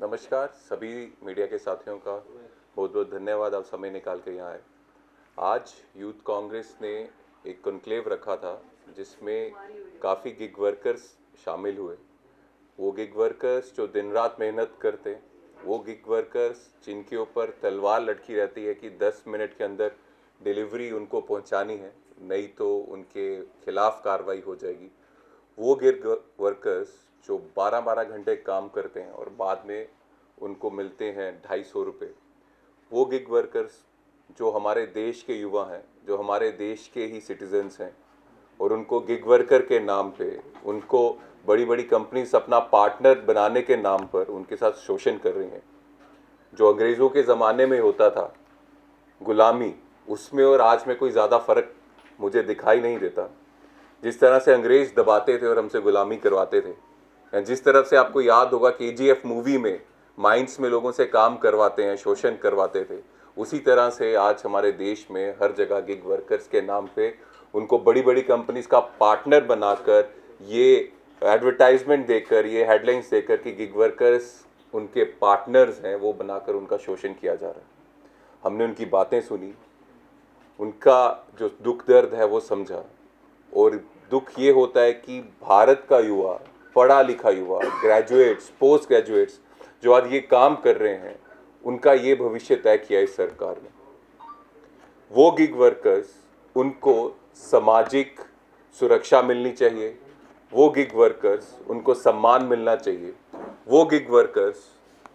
नमस्कार सभी मीडिया के साथियों का बहुत बहुत धन्यवाद, आप समय निकाल के यहाँ आए। आज यूथ कांग्रेस ने एक कॉन्क्लेव रखा था जिसमें काफ़ी गिग वर्कर्स शामिल हुए। वो गिग वर्कर्स जो दिन रात मेहनत करते, वो गिग वर्कर्स जिनके ऊपर तलवार लटकी रहती है कि 10 मिनट के अंदर डिलीवरी उनको पहुंचानी है, नहीं तो उनके खिलाफ कार्रवाई हो जाएगी। वो गिग वर्कर्स जो 12-12 घंटे काम करते हैं और बाद में उनको मिलते हैं 250 रुपये। वो गिग वर्कर्स जो हमारे देश के युवा हैं, जो हमारे देश के ही सिटीजन्स हैं, और उनको गिग वर्कर के नाम पे उनको बड़ी बड़ी कंपनीज अपना पार्टनर बनाने के नाम पर उनके साथ शोषण कर रही हैं। जो अंग्रेज़ों के ज़माने में होता था गुलामी, उसमें और आज में कोई ज़्यादा फ़र्क मुझे दिखाई नहीं देता। जिस तरह से अंग्रेज़ दबाते थे और हमसे गुलामी करवाते थे, या जिस तरह से आपको याद होगा KGF मूवी में माइंस में लोगों से काम करवाते हैं, शोषण करवाते थे, उसी तरह से आज हमारे देश में हर जगह गिग वर्कर्स के नाम पे उनको बड़ी बड़ी कंपनीज का पार्टनर बनाकर, ये एडवर्टाइजमेंट देकर, ये हेडलाइंस देकर कि गिग वर्कर्स उनके पार्टनर्स हैं, वो बनाकर उनका शोषण किया जा रहा है। हमने उनकी बातें सुनी, उनका जो दुख दर्द है वो समझा, और दुख ये होता है कि भारत का युवा, पढ़ा लिखा युवा, ग्रेजुएट्स, पोस्ट ग्रेजुएट्स जो आज ये काम कर रहे हैं, उनका ये भविष्य तय किया इस सरकार ने। वो गिग वर्कर्स, उनको सामाजिक सुरक्षा मिलनी चाहिए। वो गिग वर्कर्स, उनको सम्मान मिलना चाहिए। वो गिग वर्कर्स,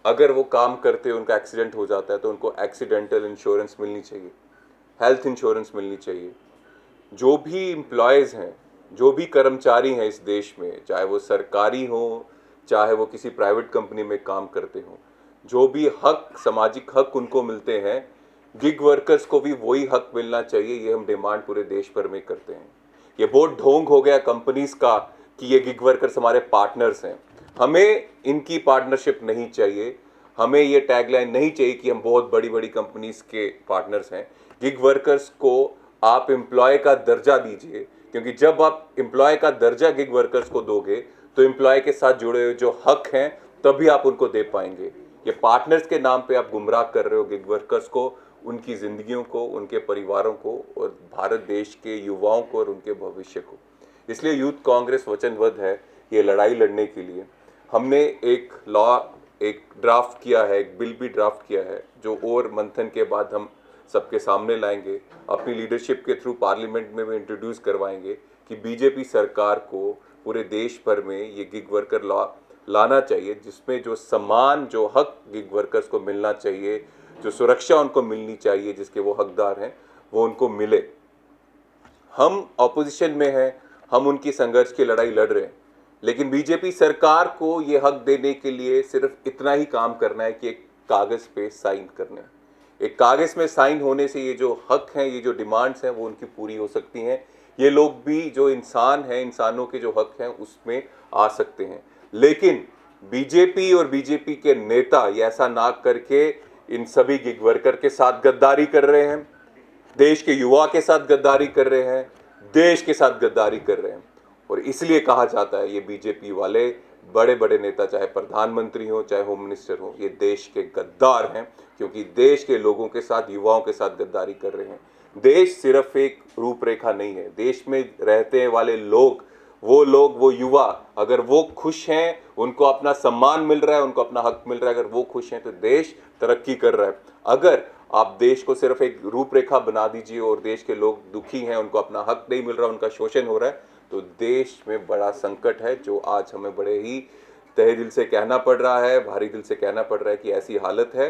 अगर वो काम करते उनका एक्सीडेंट हो जाता है तो उनको एक्सीडेंटल इंश्योरेंस मिलनी चाहिए, हेल्थ इंश्योरेंस मिलनी चाहिए। जो भी एम्प्लॉयज़ हैं, जो भी कर्मचारी हैं इस देश में, चाहे वो सरकारी हो, चाहे वो किसी प्राइवेट कंपनी में काम करते हों, जो भी हक, सामाजिक हक उनको मिलते हैं, गिग वर्कर्स को भी वही हक मिलना चाहिए। ये हम डिमांड पूरे देश भर में करते हैं। ये बहुत ढोंग हो गया कंपनीज का कि ये गिग वर्कर्स हमारे पार्टनर्स हैं। हमें इनकी पार्टनरशिप नहीं चाहिए। हमें ये टैगलाइन नहीं चाहिए कि हम बहुत बड़ी बड़ी कंपनीज के पार्टनर्स हैं। गिग वर्कर्स को आप एम्प्लॉय का दर्जा दीजिए, क्योंकि जब आप एम्प्लॉय का दर्जा गिग वर्कर्स को दोगे तो एम्प्लॉय के साथ जुड़े हुए जो हक हैं तभी आप उनको दे पाएंगे। ये पार्टनर्स के नाम पे आप गुमराह कर रहे हो गिग वर्कर्स को, उनकी ज़िंदगियों को, उनके परिवारों को, और भारत देश के युवाओं को और उनके भविष्य को। इसलिए यूथ कांग्रेस वचनबद्ध है ये लड़ाई लड़ने के लिए। हमने एक लॉ, एक ड्राफ्ट किया है, एक बिल भी ड्राफ्ट किया है, जो और मंथन के बाद हम सबके सामने लाएंगे, अपनी लीडरशिप के थ्रू पार्लियामेंट में भी इंट्रोड्यूस करवाएंगे कि बीजेपी सरकार को पूरे देश भर में ये गिग वर्कर लॉ लाना चाहिए, जिसमें जो सम्मान, जो हक गिग वर्कर्स को मिलना चाहिए, जो सुरक्षा उनको मिलनी चाहिए, जिसके वो हकदार हैं, वो उनको मिले। हम ऑपोजिशन में हैं, हम उनकी संघर्ष की लड़ाई लड़ रहे हैं, लेकिन बीजेपी सरकार को ये हक देने के लिए सिर्फ इतना ही काम करना है कि एक कागज़ पे साइन करने हैं। एक कागज़ में साइन होने से ये जो हक हैं, ये जो डिमांड्स हैं, वो उनकी पूरी हो सकती हैं। ये लोग भी जो इंसान हैं, इंसानों के जो हक हैं उसमें आ सकते हैं। लेकिन बीजेपी और बीजेपी के नेता ये ऐसा ना करके इन सभी गिग वर्कर के साथ गद्दारी कर रहे हैं, देश के युवा के साथ गद्दारी कर रहे हैं, देश के साथ गद्दारी कर रहे हैं। और इसलिए कहा जाता है ये बीजेपी वाले बड़े बड़े नेता, चाहे प्रधानमंत्री हो, चाहे होम मिनिस्टर हो, ये देश के गद्दार हैं, क्योंकि देश के लोगों के साथ, युवाओं के साथ गद्दारी कर रहे हैं। देश सिर्फ एक रूपरेखा नहीं है, देश में रहते वाले लोग, वो लोग, वो युवा, अगर वो खुश हैं, उनको अपना सम्मान मिल रहा है, उनको अपना हक मिल रहा है, अगर वो खुश हैं तो देश तरक्की कर रहा है। अगर आप देश को सिर्फ एक रूपरेखा बना दीजिए और देश के लोग दुखी हैं, उनको अपना हक नहीं मिल रहा, उनका शोषण हो रहा है, तो देश में बड़ा संकट है, जो आज हमें बड़े ही तहे दिल से कहना पड़ रहा है, भारी दिल से कहना पड़ रहा है कि ऐसी हालत है।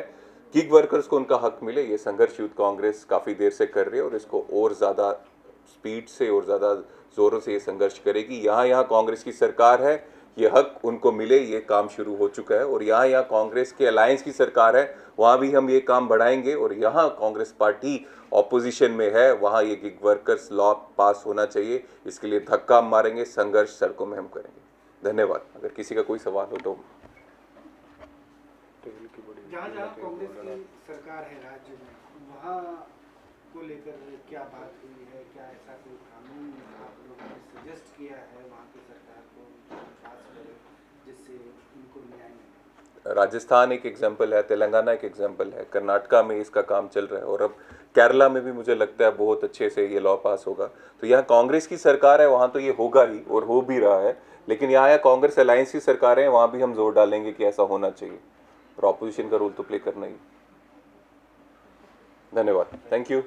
गिग वर्कर्स को उनका हक मिले, ये संघर्ष यूथ कांग्रेस काफ़ी देर से कर रही है, और इसको और ज़्यादा स्पीड से और ज़्यादा ज़ोरों से ये संघर्ष करेगी। यहाँ कांग्रेस की सरकार है, ये हक उनको मिले, ये काम शुरू हो चुका है। और यहाँ कांग्रेस के अलायंस की सरकार है, वहाँ भी हम ये काम बढ़ाएंगे। और यहाँ कांग्रेस पार्टी ऑपोजिशन में है, वहाँ ये गिग वर्कर्स लॉ पास होना चाहिए। इसके लिए धक्का मारेंगे, संघर्ष सड़कों में हम करेंगे। धन्यवाद। अगर किसी का कोई सवाल हो तो। जहाँ जहाँ कांग्रेस की सरकार है राज्य में, वहाँ को लेकर क्या बात हुई है? क्या ऐसा कोई कानून आप लोगों ने सजेस्ट किया है वहाँ की सरकार को पास करे जिससे उनको न्याय मिले? राजस्थान एक एग्जाम्पल है, तेलंगाना एक एग्जाम्पल है, कर्नाटका में इसका काम चल रहा है और अब केरला में भी मुझे लगता है बहुत अच्छे से ये लॉ पास होगा। तो यहाँ कांग्रेस की सरकार है, वहाँ तो ये होगा ही और हो भी रहा है, लेकिन यहाँ कांग्रेस अलायंस की सरकार है, वहाँ भी हम जोर डालेंगे कि ऐसा होना चाहिए और ऑपोजिशन का रोल तो प्ले करना ही। धन्यवाद, थैंक यू।